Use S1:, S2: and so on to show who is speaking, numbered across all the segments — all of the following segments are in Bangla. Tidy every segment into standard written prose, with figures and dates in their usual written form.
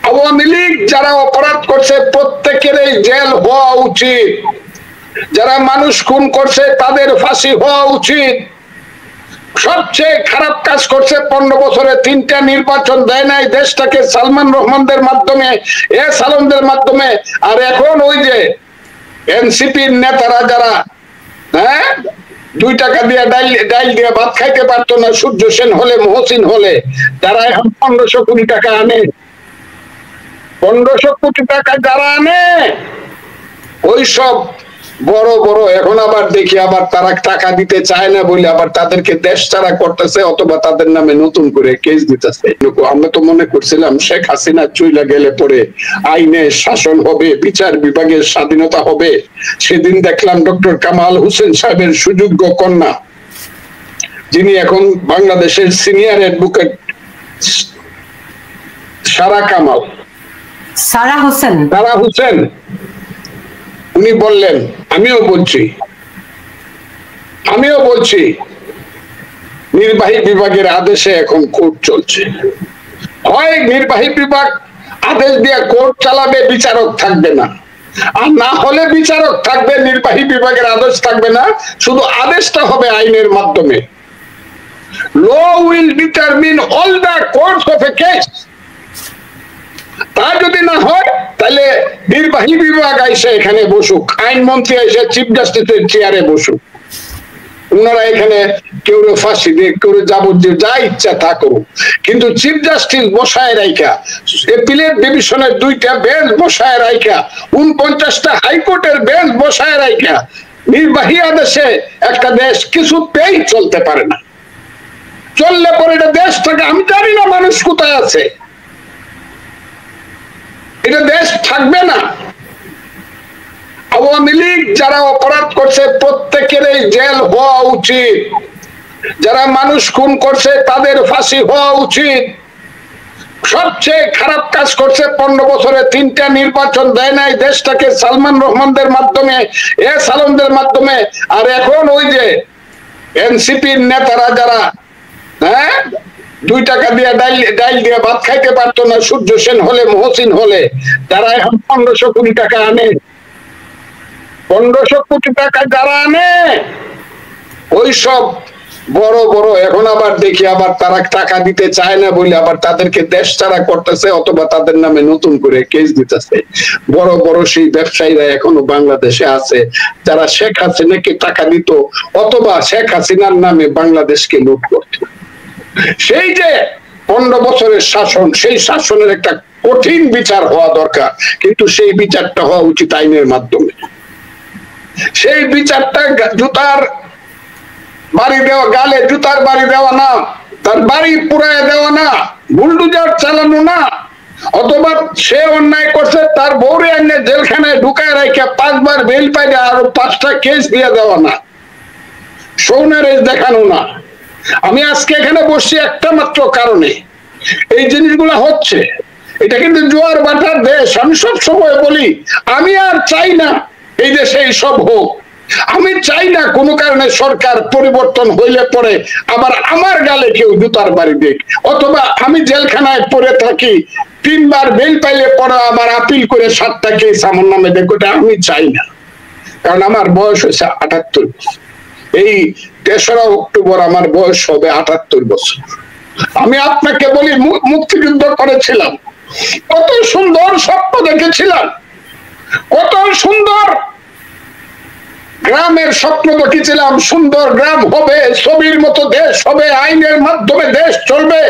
S1: আওয়ামী লীগ যারা অপরাধ করছে প্রত্যেকেরই জেল হওয়া উচিত, যারা মানুষ খুন করছে তাদের ফাঁসি হওয়া উচিত। সবচেয়ে খারাপ কাজ করছে 15 বছরে 3টা নির্বাচন দেয় নাই দেশটাকে, সালমান রহমানদের মাধ্যমে, সালামদের মাধ্যমে। আর এখন ওই যে এনসিপির নেতারা যারা 2 টাকা দিয়ে ডাইল দিয়ে ভাত খাইতে পারতো না, সূর্য সেন হলে মহসিন হলে, তারা এখন 1500 কোটি টাকা আনে। 1500 কোটি টাকা যারা আনে ওই সব বড় বড়, এখন আবার দেখি আবার তারা টাকা দিতে চায় না বলে আবার তাদেরকে দেশ ছাড়া করতেছে, অথবা তাদের নামে নতুন করে কেস দিতেছে। আমরা তো মনে করছিলাম শেখ হাসিনা চইলা গেলে পরে আইনের শাসন হবে, বিচার বিভাগের স্বাধীনতা হবে। সেদিন দেখলাম ডক্টর কামাল হোসেন সাহেবের সুযোগ্য কন্যা, যিনি এখন বাংলাদেশের সিনিয়র অ্যাডভোকেট, সারা হোসেন, উনি বললেন, আমিও বলছি নির্বাহী বিভাগের আদেশে এখন কোর্ট চলছে। হয় নির্বাহী বিভাগ আদেশ দিয়ে কোর্ট চালাবে, বিচারক থাকবে না। আর না হলে বিচারক থাকবে, নির্বাহী বিভাগের আদেশ থাকবে না, শুধু আদেশটা হবে আইনের মাধ্যমে। Law will determine all the course of a case. তা যদি না হয় তাহলে নির্বাহী বিভাগ এসে এখানে বসুক, আইনমন্ত্রী এসে চিফ জাস্টিসের চেয়ারে বসুক। ওনারা এখানে কেউ ফাঁসি দিয়ে, কেউ যাবজ্জীব, যা ইচ্ছা তা করুক, কিন্তু চিফ জাস্টিস বসায় রাইখা, এপিলেট ডিভিশনের 2টা বেঞ্চ বসায় রাইখা, 49টা হাইকোর্টের বেঞ্চ বসায় রাইখা নির্বাহী আদেশে একটা দেশ কিছুতেই চলতে পারে না। চললে পরে এটা দেশটাকে, আমি জানি না মানুষ কোথায় আছে, এটা দেশ থাকবে না। আওয়ামী লীগ যারা অপরাধ করছে প্রত্যেকেরই জেল হওয়া উচিত, যারা মানুষ খুন করছে তাদের ফাঁসি হওয়া উচিত। সবচেয়ে খারাপ কাজ করছে 15 বছরে 3টা নির্বাচন দেয় নাই দেশটাকে, সালমান রহমানদের মাধ্যমে, সালামদের মাধ্যমে। আর এখন ওই যে এনসিপির নেতারা যারা 2 টাকা দিয়ে ডাইল দিয়ে ভাত খাইতে পারতো না, সূর্য সেন হলে মহসিন হলে, তারা এখন 1500 কোটি টাকা আনে। 1500 কোটি টাকা যারা আনে ওই সব বড় বড়, এখন আবার দেখি আবার তারা টাকা দিতে চায় না বলে আবার তাদেরকে দেশ ছাড়া করতেছে, অথবা তাদের নামে নতুন করে কেস দিতেছে। বড় বড় সেই ব্যবসায়ীরা এখনো বাংলাদেশে আছে, যারা শেখ হাসিনাকে টাকা দিত, অথবা শেখ হাসিনার নামে বাংলাদেশকে লুট করত। সেই যে 15 বছরের শাসন, সেই শাসনের একটা কঠিন বিচার হওয়া দরকার, কিন্তু সেই বিচারটা হওয়া উচিত আইনের মাধ্যমে। সেই বিচারটা জুতার বাড়ি দেওয়া, গালে জুতার বাড়ি দেওয়া না, তার বাড়ি পুরায় দেওয়া না, বুলডুজার চালানো না, অথবা সে অন্যায় করছে তার বউরে এনে জেলখানায় ঢুকায় রাখা 5 বার বেল পাইলে আরো 5টা কেস দিয়ে দেওয়া না, সৌনারেজ দেখানো না। আমি আজকে এখানে বসছি একটা মাত্র কারণে, এই জিনিসগুলো হচ্ছে। এটা কিন্তু জোয়ার বাটার দেশ। আমি সব সময় বলি, আমি আর চাই না এই দেশে এই সব হোক। আমি চাই না কোনো কারণে সরকার পরিবর্তন হইলে পরে আবার আমার গালে কেউ জুতার বাড়ি দিক, অথবা আমি জেলখানায় পড়ে থাকি, 3 বার বেল পাইলে পরে আবার আপিল করে 7টা কেস আমার নামে দেখ। ওটা আমি চাই না, কারণ আমার বয়স হয়েছে 78। এই 3রা অক্টোবর আমার বয়স হবে 78 বছর। আমি আপনাকে বলি, মুক্তিযুদ্ধ করেছিলাম, কত সুন্দর স্বপ্ন দেখেছিলাম, কত সুন্দর গ্রামের স্বপ্ন দেখেছিলাম। সুন্দর গ্রাম হবে, ছবির মতো দেশ হবে, আইনের মাধ্যমে দেশ চলবে,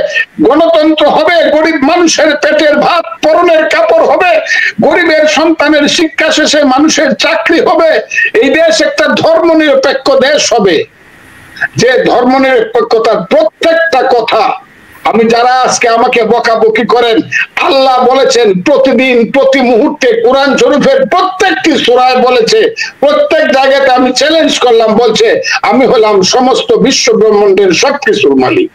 S1: গণতন্ত্র হবে, গরিব মানুষের পেটের ভাত, পরনের কাপড় হবে, গরিবের সন্তানের শিক্ষা শেষে মানুষের চাকরি হবে। এই দেশ একটা ধর্মনিরপেক্ষ দেশ হবে, যে ধর্মনিরপেক্ষতার প্রত্যেকটা কথা, আমি যারা আজকে আমাকে বকাবকি করেন, আল্লাহ বলেছেন প্রতিদিন প্রতি মুহূর্তে কোরআন শরীফের প্রত্যেকটি সূরায় বলেছে, প্রত্যেক জায়গাতে আমি চ্যালেঞ্জ করলাম, বলছে আমি হলাম সমস্ত বিশ্ব ব্রহ্মাণ্ডের সবকিছুর মালিক।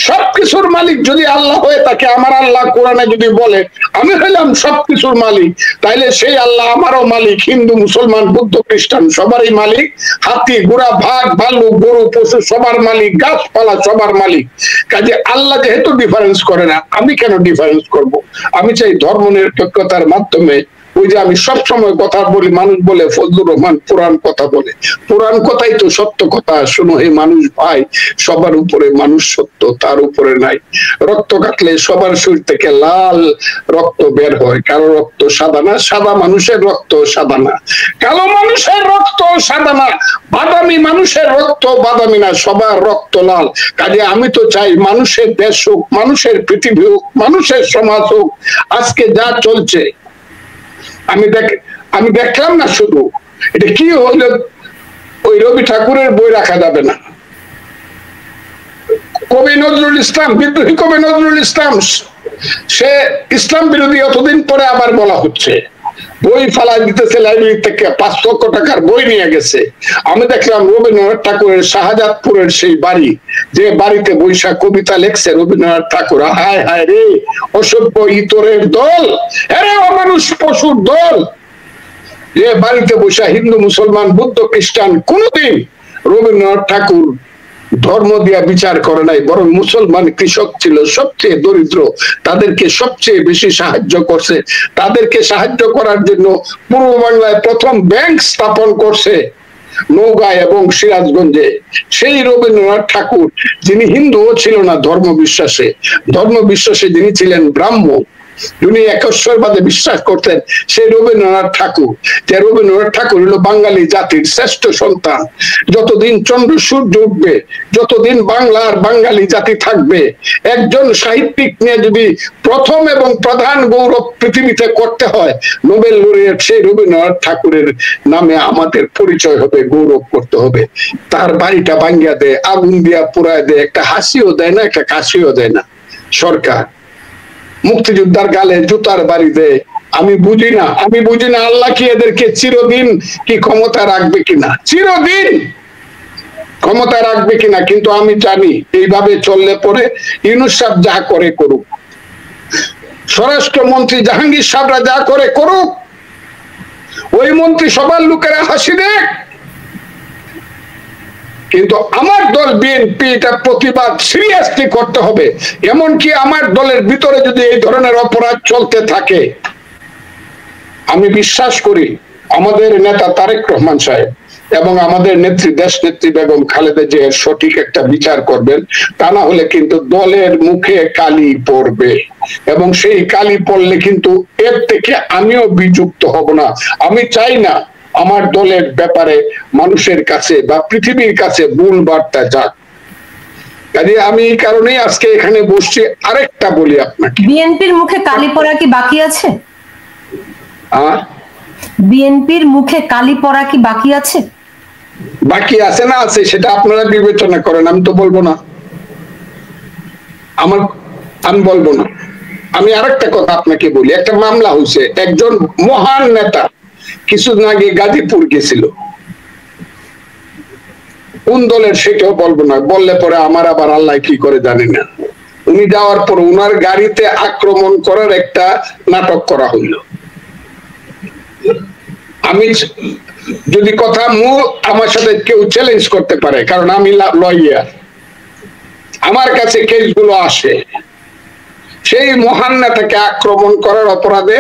S1: সবকিছুর মালিক যদি আল্লাহ হয়ে থাকে, আমার আল্লাহ কোরআনে যদি বলে আমি হইলাম সবকিছুর মালিক, তাইলে সেই আল্লাহ আমারও মালিক, হিন্দু মুসলমান বৌদ্ধ খ্রিস্টান সবারই মালিক, হাতি ঘোড়া বাঘ ভাল্লুক গরু পশু সবার মালিক, গাছপালা সবার মালিক। কাজে আল্লাহ যেহেতু ডিফারেন্স করে না, আমি কেন ডিফারেন্স করব? আমি চাই ধর্ম নিরপেক্ষতার মাধ্যমে, ওই যে আমি সব সময় কথা বলি, মানুষ বলে ফজলুর রহমান পুরাণ কথা বলে, পুরাণ কথাই তো সত্য কথা। শোনো হে মানুষ ভাই, সবার উপরে মানুষ সত্য, তার উপরে নাই। রক্ত কাটলে সবার শরীর থেকে লাল রক্ত বের হয়, কারো রক্ত সাদা না, সাদা মানুষের রক্ত সাদা না, কালো মানুষের রক্ত সাদা না, বাদামি মানুষের রক্ত বাদামি না, সবার রক্ত লাল। কাজে আমি তো চাই মানুষের দেশ হোক, মানুষের পৃথিবী হোক, মানুষের সমাজ হোক। আজকে যা চলছে আমি দেখলাম না, শুধু এটা কি হইল, ওই রবি ঠাকুরের বই রাখা যাবে না। কবি নজরুল ইসলাম, বিদ্রোহী কবি নজরুল ইসলাম, সে ইসলাম বিরোধী, এতদিন পরে আবার বলা হচ্ছে বই ফালাই দিতেছে, লাইব্রেরি থেকে 5 লক্ষ টাকার বই নিয়ে গেছে। আমি দেখলাম রবীন্দ্রনাথ ঠাকুরের শাহজাদপুরের সেই বাড়ি, যে বাড়িতে বৈশাখ কবিতা লেখছে রবীন্দ্রনাথ ঠাকুর। হায় হায় রে, অসভ্য ইতরের দল, এরে অমানুষ পশুর দল, যে বাড়িতে বৈশা হিন্দু মুসলমান বৌদ্ধ খ্রিস্টান কোনদিন রবীন্দ্রনাথ ঠাকুর ধর্ম দিয়া বিচার করে নাই, বরং মুসলমান কৃষক ছিল সবচেয়ে দরিদ্র, তাদেরকে সবচেয়ে বেশি সাহায্য করছে। তাদেরকে সাহায্য করার জন্য পূর্ব বাংলায় প্রথম ব্যাংক স্থাপন করছে নওগাঁয় এবং সিরাজগঞ্জে। সেই রবীন্দ্রনাথ ঠাকুর, যিনি হিন্দুও ছিল না ধর্ম বিশ্বাসে যিনি ছিলেন ব্রাহ্মণ, যিনি একশ্বরবাদে বিশ্বাস করতেন, সেই রবীন্দ্রনাথ ঠাকুর। যে রবীন্দ্রনাথ ঠাকুর হলো বাঙালি জাতির শ্রেষ্ঠ সন্তান। যতদিন চন্দ্র সূর্য উঠবে, যতদিন বাংলার বাঙালি জাতি থাকবে, একজন সাহিত্যিক নিয়ে যদি প্রথম এবং প্রধান গৌরব পৃথিবীতে করতে হয়, নোবেল লরিয়েট সেই রবীন্দ্রনাথ ঠাকুরের নামে আমাদের পরিচয় হবে, গৌরব করতে হবে। তার বাড়িটা ভাঙ্গিয়া দেয়, আগুন দিয়া পুরায় দেয়, একটা হাসিও দেয় না, একটা কাশিও দেয় না সরকার। মুক্তিযোদ্ধার গালে জুতার বাড়ি দেয়। আমি বুঝি না আল্লাহ কি এদেরকে চিরদিন কি ক্ষমতা রাখবে কিনা, চিরদিন ক্ষমতা রাখবে কিনা। কিন্তু আমি জানি এইভাবে চললে পরে ইউনূস সাহেব যা করে করুক, স্বরাষ্ট্রমন্ত্রী জাহাঙ্গীর সাহেবরা যা করে করুক, ওই মন্ত্রী সবার লোকেরা হাসি দেখ, কিন্তু আমার দল বিএনপি এটা প্রতিবাদ সিরিয়াসলি করতে হবে। এমনকি আমার দলের ভিতরে যদি এই ধরনের অপরাধ চলতে থাকে, আমি বিশ্বাস করি আমাদের নেতা তারেক রহমান সাহেব এবং আমাদের নেত্রী দেশ নেত্রী বেগম খালেদা জিয়া সঠিক একটা বিচার করবেন। তা না হলে কিন্তু দলের মুখে কালি পড়বে, এবং সেই কালি পড়লে কিন্তু এর থেকে আমিও বিযুক্ত হব না। আমি চাই না আমার দলের ব্যাপারে মানুষের কাছে বা পৃথিবীর কাছে ভুল বার্তা যাক। কাজে আমি এই কারণেই আজকে এখানে বসছি। আরেকটা বলি আপনাকে,
S2: বিএনপির মুখে কালি পড়া কি বাকি আছে? বিএনপির মুখে কালি পড়া কি বাকি আছে?
S1: বাকি আছে না আছে সেটা আপনারা বিবেচনা করেন, আমি তো বলবো না, আমি বলবো না। আমি আরেকটা কথা আপনাকে বলি, একটা মামলা হয়েছে, একজন মহান নেতা কিছুদিন আগে গাজীপুর গেছিল, কোন দলের সেটাও বলবো না, বললে পরে আমার আবার আল্লাহ কি করে জানি না। উনি যাওয়ার পর উনার গাড়িতে আক্রমণ করার একটা নাটক করা হইল। আমি যদি কথা আমার সাথে কেউ চ্যালেঞ্জ করতে পারে, কারণ আমি লয়ার, আমার কাছে কেসগুলো আসে। সেই মহান নেতাকে আক্রমণ করার অপরাধে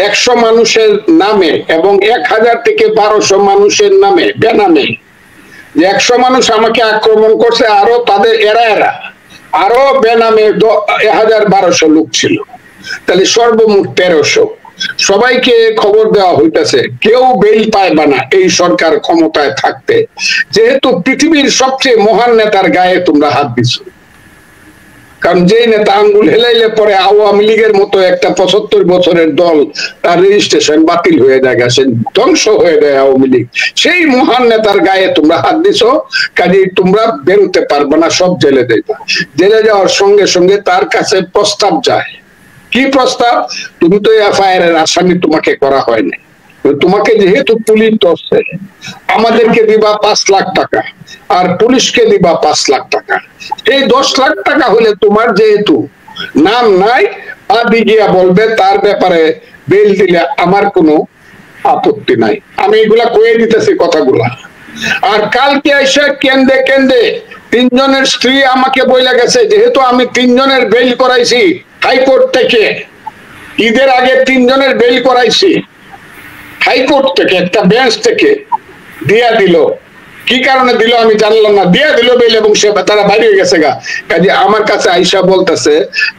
S1: 100 মানুষের নামে এবং 1000 থেকে 1200 মানুষের নামে বেনামে, যে 100 মানুষ আমাকে আক্রমণ করছে, আরো তাদের এরা আরো বেনামে 1000-1200 লোক ছিল, তাহলে সর্বমোট 1300। সবাইকে খবর দেওয়া হইতেছে, কেউ বেল পাইবা না এই সরকার ক্ষমতায় থাকতে, যেহেতু পৃথিবীর সবচেয়ে মহান নেতার গায়ে তোমরা হাত দিছো। কারণ যে নেতা আঙ্গুল হেলাইলে পরে আওয়ামী লীগের মতো একটা 75 বছরের দল, তার রেজিস্ট্রেশন বাতিল হয়ে যায়, সে ধ্বংস হয়ে যায় আওয়ামী লীগ। সেই মহান নেতার গায়ে তোমরা হাত দিছো, কাজে তোমরা বেরোতে পারবে না, সব জেলে দেবে। জেলে যাওয়ার সঙ্গে সঙ্গে তার কাছে প্রস্তাব যায়। কি প্রস্তাব? তুমি তো এফআইআর এর আসামি, তোমাকে করা হয়নি, তোমাকে যেহেতু পুলিশ ধরছে, আমাদেরকে দিবা 5 লাখ টাকা আর পুলিশকে দিবা 5 লাখ টাকা। এই 10 লাখ টাকা হলে তোমার যেহেতু নাম নাই, আদি গিয়া বলবে তার ব্যাপারে বেল দিলে আমার কোনো আপত্তি নাই। আমি এগুলা কয়ে দিতেছি কথাগুলা। আর কালকে এসে কেন্দ্রে কেন্দ্রে 3 জনের স্ত্রী আমাকে বইলা গেছে, যেহেতু আমি 3 জনের বেল করাইছি হাইকোর্ট থেকে, ঈদের আগে 3 জনের বেল করাইছি হাইকোর্ট থেকে, একটা বেঞ্চ থেকে দিয়া দিল। কি কারণে দিল আমি জানলাম না, দিয়া দিল বেল, এবং সে তারা বাইরে হয়ে গেছে গা। কাজে আমার কাছে আইসা বলতেছে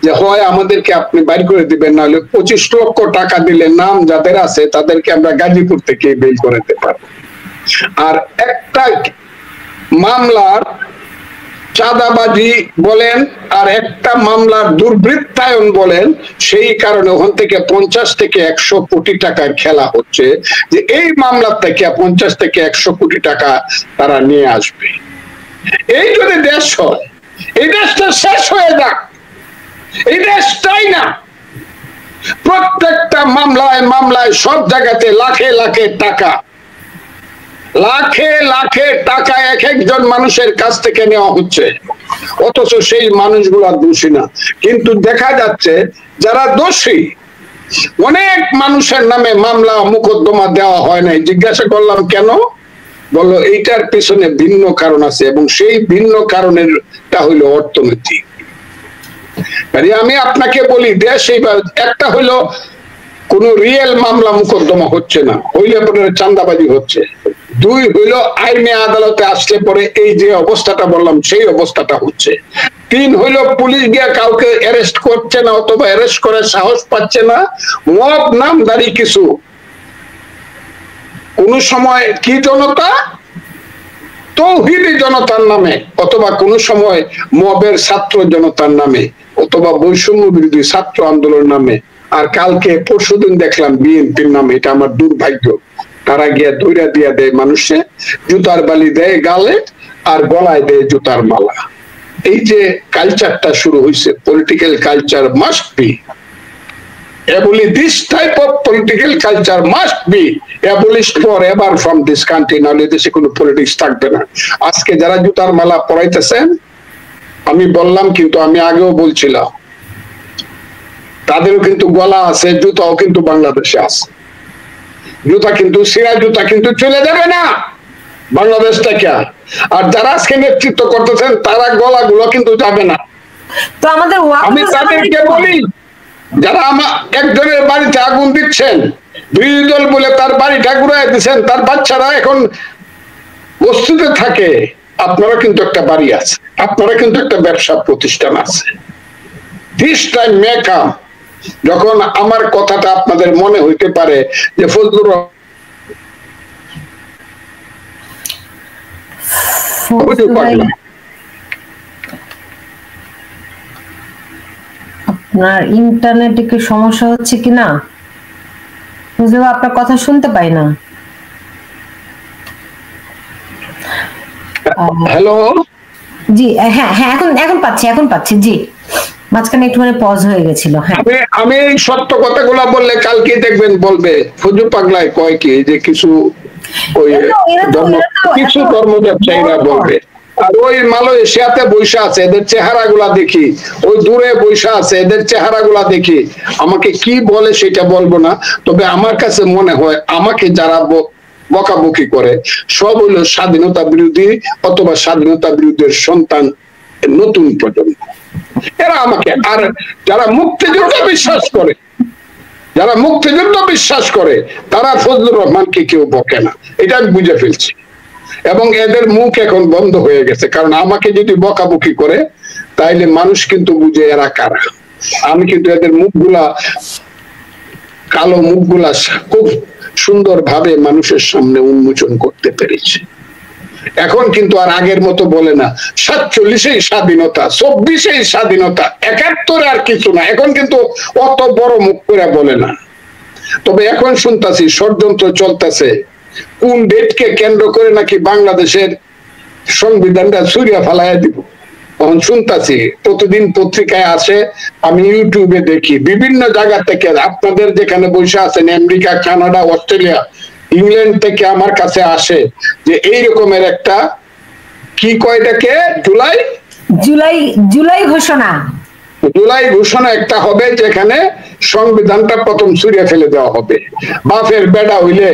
S1: যে হয় আমাদেরকে আপনি বাইর করে দিবেন, নাহলে 25 লক্ষ টাকা দিলে নাম যাদের আছে তাদেরকে আমরা গাজীপুর থেকে বেল করে দিতে পারবো। আর একটা মামলার চাঁদাবাজি বলেন আর একটা মামলার দুর্বৃত্তায়ন বলেন, সেই কারণে ওখান থেকে 50 থেকে 100 কোটি টাকার খেলা হচ্ছে, যে এই মামলা থেকে 50 থেকে 100 কোটি টাকা তারা নিয়ে আসবে। এই যদি দেশ হয়, এই দেশটা শেষ হয়ে যাক, এই দেশটাই না। প্রত্যেকটা মামলায় মামলায় সব জায়গাতে লাখে লাখে টাকা, লাখে লাখে টাকা এক একজন মানুষের কাছ থেকে নেওয়া হচ্ছে, অথচ সেই মানুষগুলা দোষী না। কিন্তু দেখা যাচ্ছে যারা দোষী, অনেক মানুষের নামে মামলা মোকদ্দমা দেওয়া হয় নাই। জিজ্ঞাসা করলাম কেন, বললো এইটার পিছনে ভিন্ন কারণ আছে, এবং সেই ভিন্ন কারণেরটা হইলো অর্থনৈতিক। আমি আপনাকে বলি, দেশ এইবার একটা হইলো কোন রিয়েল মামলা মোকদ্দমা হচ্ছে না, হইলে পরে চাঁদাবাজি হচ্ছে। 2 হইলো আইনে আদালতে আসলে পরে এই যে অবস্থাটা বললাম সেই অবস্থাটা হচ্ছে। 3 হইলো পুলিশ গিয়া কাউকে অ্যারেস্ট করছে না, অথবা অ্যারেস্ট করে সাহস পাচ্ছে না। মব নামধারী কিছু, কোন সময় কি জনতা, তৌহিদি জনতার নামে, অথবা কোন সময় মবের ছাত্র জনতার নামে, অথবা বৈষম্য বিরোধী ছাত্র আন্দোলন নামে, আর কালকে পরশুদিন দেখলাম বিএনপির নামে। এটা আমার দুর্ভাগ্য। তারা গিয়া দৌড়া দিয়া দেয় মানুষে, জুতার বালি দেয় গালে, আর গলায় দেয় জুতার মালা। এই যে কালচারটা শুরু হয়েছে, political culture must be abolished. This type of political culture must be abolished forever from this country. নাহলে দেশে কোনো পলিটিক্স থাকবে না। আজকে যারা জুতার মালা পরাইতেছেন, আমি বললাম কিন্তু আমি আগেও বলছিলাম, তাদেরও কিন্তু গলা আছে, জুতাও কিন্তু বাংলাদেশে আছে। জুতা কিন্তু সিরা জুতা কিন্তু চলে যাবে না বাংলাদেশ থেকে। আর যারা আজকে নেতৃত্ব করতেছেন তারা গলাগুলো কিন্তু যাবে না।
S2: তো আমাদের
S1: আমি তাদেরকে বলি, যারা আমার একজনের বাড়িতে আগুন দিচ্ছেন, বিরোধী দল বলে তার বাড়িটা ঘুরাই দিচ্ছেন, তার বাচ্চারা এখন বস্তিতে থাকে, আপনারা কিন্তু একটা বাড়ি আছে, আপনারা কিন্তু একটা ব্যবসা প্রতিষ্ঠান আছে। দিস টাইম মে কাম, যখন আমার কথাটা আপনাদের মনে হইতে পারে যে ফজলুর
S2: আপনার ইন্টারনেটে কি সমস্যা হচ্ছে কিনা, বুঝলে আপনার কথা শুনতে পাই না।
S1: হ্যালো,
S2: জি হ্যাঁ হ্যাঁ, এখন পাচ্ছি জি, মাঝখানে একটুখানি পজ হয়ে গেছিল। হ্যাঁ,
S1: আমি এই সত্য কথাগুলা বললে কালকে দেখবেন বলবে ফজু পাগলায় কয় কি, যে কিছু ওই কিছু ধর্ম ব্যবসায়ীরা বলবে। আর ওই মালয়েশিয়াতে বৈশা আছে, এদের চেহারা গুলা দেখি, ওই দূরে বৈশা আছে, এদের চেহারা গুলা দেখি, আমাকে কি বলে সেটা বলবো না, তবে আমার কাছে মনে হয় আমাকে যারা বকাবকি করে সব হইলো স্বাধীনতা বিরোধী, অথবা স্বাধীনতা বিরোধীর সন্তান, নতুন প্রজন্ম। এরা আমাকে, আর যারা মুক্তিযুদ্ধ বিশ্বাস করে, যারা মুক্তিযুদ্ধ বিশ্বাস করে, তারা ফজলুর রহমানকে কেউ বকে না, এটা আমি বুঝে ফেলছি। এবং এদের মুখ এখন বন্ধ হয়ে গেছে, কারণ আমাকে যদি বকাবকি করে তাইলে মানুষ কিন্তু বুঝে এরা কারা। আমি কিন্তু এদের মুখগুলা, কালো মুখগুলা খুব সুন্দর ভাবে মানুষের সামনে উন্মোচন করতে পেরেছি। এখন কিন্তু আর আগের মতো বলে না 47-এই স্বাধীনতা, 24-এই স্বাধীনতা, 71 আর কিছু না, এখন কিন্তু অত বড় মুখ করে বলে না। তবে এখন শুনতাছি ষড়যন্ত্র চলতেছে, কোন ডেটকে কেন্দ্র করে নাকি বাংলাদেশের সংবিধানটা ছুঁড়িয়া ফালাইয়া দিব। তখন শুনতাছি, প্রতিদিন পত্রিকায় আসে, আমি ইউটিউবে দেখি, বিভিন্ন জায়গা থেকে আপনাদের যেখানে বসে আছেন আমেরিকা, কানাডা, অস্ট্রেলিয়া, ইংল্যান্ড থেকে আমার কাছে আসে যে এই রকমের একটা কি কয়টাকে জুলাই
S2: জুলাই জুলাই ঘোষণা
S1: জুলাই ঘোষণা একটা হবে, যেখানে সংবিধানটা প্রথম ছুঁড়ে ফেলে দেওয়া হবে। বাপের বেড়া হইলে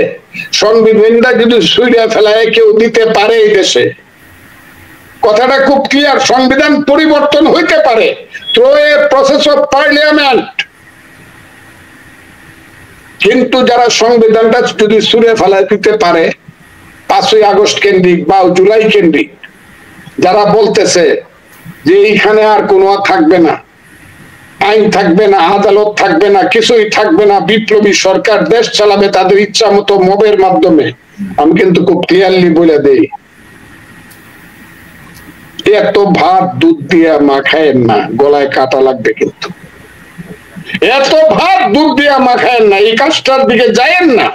S1: সংবিধানটা যদি ছুঁড়ে ফেলায় কেউ দিতে পারে এই দেশে, কথাটা খুব ক্লিয়ার, সংবিধান পরিবর্তন হইতে পারে through a process of parliament, কিন্তু যারা সংবিধানটা যদি ছুঁড়ে ফেলায় দিতে পারে 5ই আগস্ট কেন্দ্রিক বা জুলাই কেন্দ্রিক, যারা বলতেছে যে এইখানে আর কোনো থাকবে না, আইন থাকবে না, আদালত থাকবে না, কিছুই থাকবে না, বিপ্লবী সরকার দেশ চালাবে তাদের ইচ্ছা মতো মবের মাধ্যমে, আমি কিন্তু খুব ক্লিয়ারলি বলে দেই, এত ভাত দুধ দিয়ে মাখায়েন না, গলায় কাটা লাগবে। কিন্তু এত ভাত দুধ দিয়ে মাখায়েন না, এই কাজটার দিকে যায়েন না,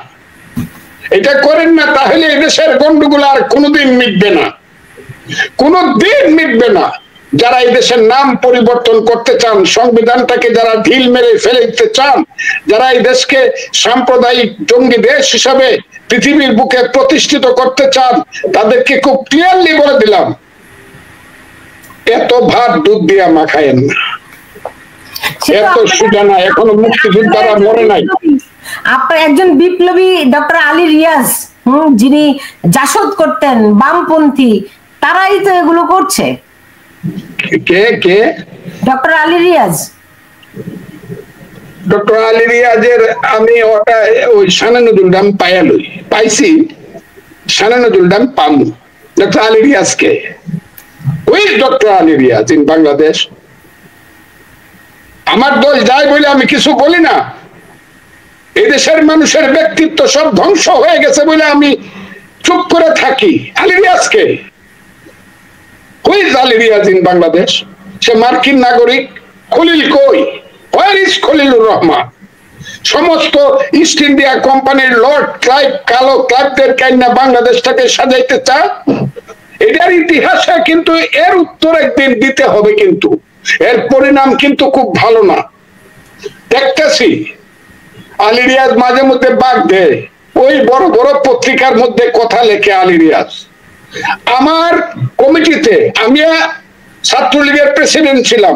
S1: এটা করেন না, তাহলে এই দেশের গন্ডগোল আর কোনোদিন মিটবে না, কোনোদিন মিটবে না। যারা এই দেশের নাম পরিবর্তন করতে চান, সংবিধানটাকে যারা ঢিল মেরে ফেলে দিতে চান, যারা এই দেশকে সাম্প্রদায়িক জঙ্গি দেশ হিসাবে পৃথিবীর বুকে প্রতিষ্ঠিত করতে চান, তাদেরকে খুব ক্লিয়ারলি বলে দিলাম, এত ভাত দুধ দিয়া মাখায়েন না, এত সুজা না, এখনো মুক্তিযোদ্ধারা মরে নাই।
S2: আপনার একজন বিপ্লবী ডক্টর আলী রিয়াজ, যিনি জাসদ করতেন, বামপন্থী, তারাই তো এগুলো করছে।
S1: কে কে?
S2: ডক্টর আলী রিয়াজ।
S1: ডক্টর আলী রিয়াজের আমি ওটা ওই শানে নজরুল ডাম পাইয়ালই পাইছি, শানে নজরুল ডাম পামু। ডক্টর আলী রিয়াজ কে? ওই ডক্টর আলী রিয়াজ ইন বাংলাদেশ। আমার দল যাই বলে আমি কিছু বলি না, এই দেশের মানুষের ব্যক্তিত্ব সব ধ্বংস হয়ে গেছে বলে আমি চুপ করে থাকি। আলী রিয়াজ কে? আলী রিয়াজ ইন বাংলাদেশ? সে মার্কিন নাগরিক। খলিল কই? Where is Khalilur Rahman? সমস্ত ইস্ট ইন্ডিয়া কোম্পানির লর্ড ক্লাইভ, কালো ক্লাইভদের কাইন্না বাংলাদেশটাকে সাজাইতে চায়, এটার ইতিহাসে কিন্তু এর উত্তর একদিন দিতে হবে, কিন্তু এর পরিণাম কিন্তু খুব ভালো না। দেখতেছি আলী রিয়াজ মাঝে মধ্যে বাগ দেয়, ওই বড় বড় পত্রিকার মধ্যে কথা লেখে আলী রিয়াজ। আমার কমিটিতে আমি ছাত্রলীগের প্রেসিডেন্ট ছিলাম,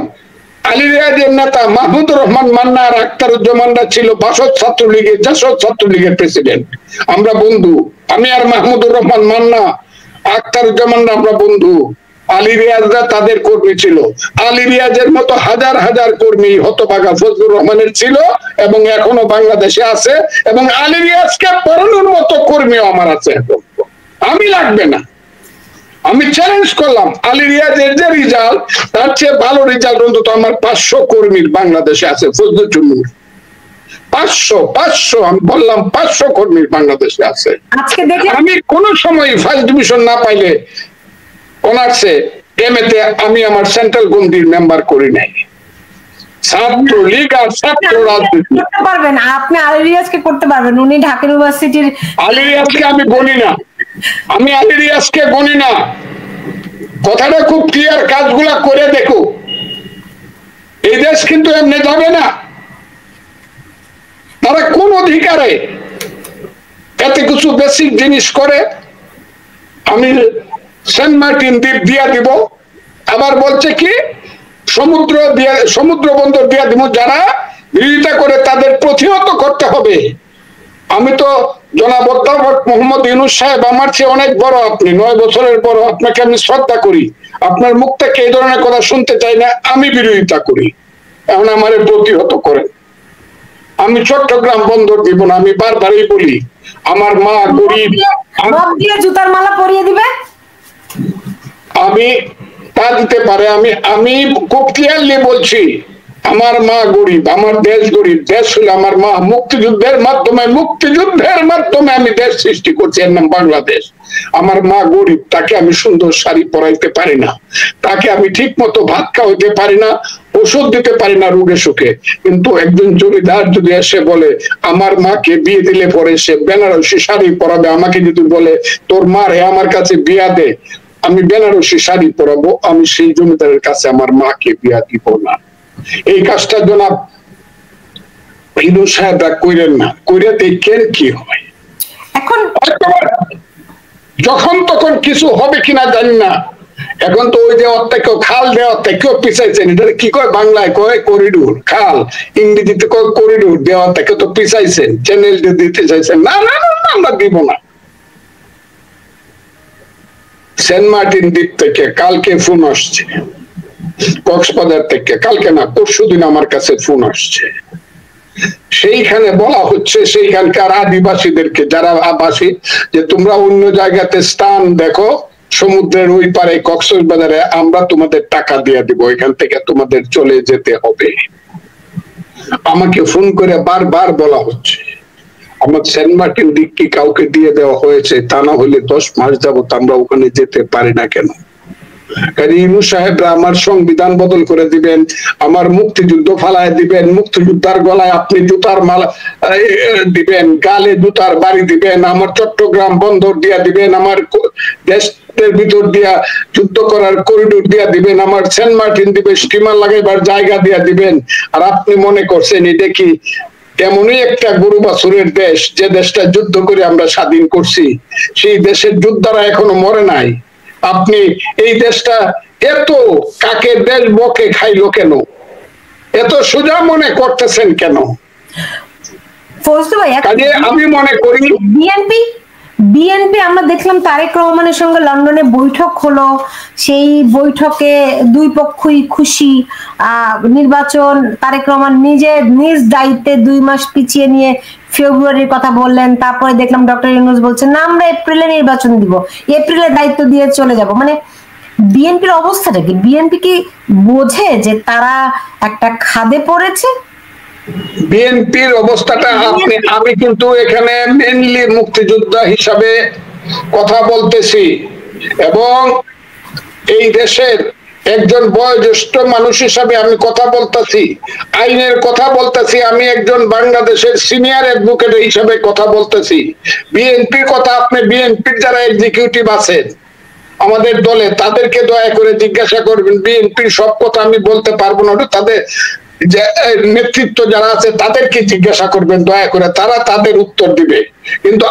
S1: আলী রিয়াজের নেতা মাহমুদুর রহমান মান্না আর আখতারুজ্জামানরা ছিল বাসদ ছাত্রলীগের, জাসদ ছাত্রলীগের প্রেসিডেন্ট। আমরা বন্ধু, আমি আর মাহমুদুর রহমান মান্না, আখতারুজ্জামানরা আমরা বন্ধু। আলী রিয়াজরা তাদের কর্মী ছিল। আলী রিয়াজের মতো হাজার হাজার কর্মী হতভাগা ফজলুর রহমানের ছিল এবং এখনো বাংলাদেশে আছে, এবং আলী রিয়াজকে পড়ানোর মতো কর্মীও আমার আছে। আমি লাগবে না, আমি চ্যালেঞ্জ করলাম, আলী রিয়াজের যে রেজাল্ট তার চেয়ে ভালো রেজাল্ট অন্তত আমার 500 কর্মীর বাংলাদেশে আছে। ফজলুর জন্য 500 আমি বললাম 500 কর্মীর বাংলাদেশে আছে। আমি কোন সময় ফার্স্ট ডিভিশন না পাইলে অনার্সে এমএতে আমি আমার সেন্ট্রাল কমিটির মেম্বার করি নাই। ছাত্রলীগ আর ছাত্র রাজনীতি
S2: পারবেন আপনি আলী রিয়াজকে করতে পারবেন, উনি ঢাকা ইউনিভার্সিটির।
S1: আলী রিয়াজকে আমি বলি না, আমি আলী রিয়াজকে গণি না, কথাটা খুব ক্লিয়ার, কাজগুলা করে দেখো। এই দেশ কিন্তু এমনি যাবে না। তারা কোন অধিকারে এত কিছু বেসিক জিনিস করে? আমি সেন্ট মার্টিন দ্বীপ দিয়া দিব, আবার বলছে কি সমুদ্র বন্দর দিয়া দিব। যারা বিরোধিতা করে তাদের প্রতিহত করতে হবে। আমি তো জনাব অধ্যাপক মোহাম্মদ ইউনূস সাহেব, আমার চেয়ে অনেক বড়, আপনি 9 বছরের বড়, আপনাকে আমি শ্রদ্ধা করি, আপনার মুখ থেকে এই ধরনের কথা শুনতে চাই না। আমি বিরোধিতা করি, এখন আমার প্রতিহত করেন। আমি চট্টগ্রাম বন্দর দিব না, আমি বারবারই বলি, আমার মা গরিব,
S2: জুতার মালা পরিয়ে দিবে,
S1: আমি তা দিতে পারে। আমি খুব ক্লিয়ারলি বলছি, আমার মা গরিব, আমার দেশ গরিব। দেশ হলো আমার মা। মুক্তিযুদ্ধের মাধ্যমে আমি দেশ সৃষ্টি করছি, এর নাম বাংলাদেশ। আমার মা গরিব, তাকে আমি সুন্দর শাড়ি পরাইতে পারি না, তাকে আমি ঠিক মতো ভাত খাওয়াইতে পারি না, ওষুধ দিতে পারি না রোগে সুখে। কিন্তু একজন জমিদার যদি এসে বলে আমার মাকে বিয়ে দিলে পরে সে বেনারসি শাড়ি পরাবে, আমাকে যদি বলে তোর মা রে আমার কাছে বিয়া দে, আমি বেনারসি শাড়ি পরাবো, আমি সেই জমিদারের কাছে আমার মাকে বিয়া দিব না। এই কাজটা জনাব ইনু সাহেবরা কইরেন না, কইরে দেখেন কি হয়।
S2: এখন
S1: যখন তখন কিছু হবে কিনা জানি না। এখন তো ওই যে অর্থেকেও খাল দেওয়া থেকেও পিছাইছেন, এটা কি কয় বাংলায় কয় করিডোর, খাল ইংরেজিতে কয় করিডোর, দেওয়া থেকে তো পিছাইছেন, চ্যানেল দিতে চাইছেন। না না না, আমরা দিব না। সেন্ট মার্টিন দ্বীপ থেকে কালকে ফোন আসছে, কক্সবাজার থেকে, কালকে না পরশুদিন আমার কাছে ফোন আসছে। সেইখানে বলা হচ্ছে সেইখানকার আদিবাসীদেরকে, যারা আবাসী, যে তোমরা অন্য জায়গাতে স্থান দেখো সমুদ্রের ওই পারে কক্সবাজারে, আমরা তোমাদের টাকা দিয়ে দিব, এখান থেকে তোমাদের চলে যেতে হবে। আমাকে ফোন করে বারবার বলা হচ্ছে। আমার সেন্ট মার্টিন দ্বীপ কি কাউকে দিয়ে দেওয়া হয়েছে? তা না হলে 10 মাস যাবত আমরা ওখানে যেতে পারি না কেন? ইনু সাহেবরা আমার সংবিধান বদল করে দিবেন, আমার মুক্তিযুদ্ধ ফালায় দিবেন, মুক্তিযোদ্ধার গলায় আপনি জুতার মালা দিবেন, গালে জুতার বাড়ি দিবেন, আমার চট্টগ্রাম বন্দর দিয়া দিবেন, আমার দেশের ভিতর দিয়া যুদ্ধ করার করিডোর দিয়া দিবেন, আমার সেন্ট মার্টিন দ্বীপে স্টিমার লাগাইবার জায়গা দিয়া দিবেন। আর আপনি মনে করছেন এটা কি এমনই একটা গরু বাছুরের দেশ, যে দেশটা যুদ্ধ করে আমরা স্বাধীন করছি, সেই দেশের যোদ্ধারা এখনো মরে নাই। আপনি এই দেশটা এত কাকের দেশ বকে খাইলো কেন? এত সোজা মনে করতেছেন কেন? আমি মনে করি
S2: বিএনপি আমরা দেখলাম তারেক রহমানের সঙ্গে লন্ডনে বৈঠক হলো, সেই বৈঠকে দুই পক্ষই খুশি। নির্বাচন তারেক রহমান নিজ দায়িত্বে 2 মাস পিছিয়ে নিয়ে ফেব্রুয়ারির কথা বললেন। তারপরে দেখলাম ডক্টর ইউনূস বলছেন না, আমরা এপ্রিলে নির্বাচন দিব, এপ্রিলে দায়িত্ব দিয়ে চলে যাব। মানে বিএনপির অবস্থাটা কি? বিএনপি কি বোঝে যে তারা একটা খাদে পড়েছে?
S1: বিএনপির অবস্থাটা আমি কিন্তু এখানে মেনলি মুক্তিযোদ্ধা হিসাবে কথা বলতেছি, এবং এই দেশের একজন বয়োজ্যেষ্ঠ মানুষ হিসাবে আমি কথা বলতেছি, আইনের কথা বলতেছি, আমি একজন বাংলাদেশের সিনিয়র অ্যাডভোকেট হিসাবে কথা বলতেছি। বিএনপির কথা, আপনি বিএনপির যারা এক্সিকিউটিভ আছেন আমাদের দলে, তাদেরকে দয়া করে জিজ্ঞাসা করবেন। বিএনপির সব কথা আমি বলতে পারবো না, তাদের যে নেতৃত্ব যারা আছে তাদেরকে জিজ্ঞাসা করবেন দয়া করে, তারা তাদের উত্তর দিবে। কিন্তু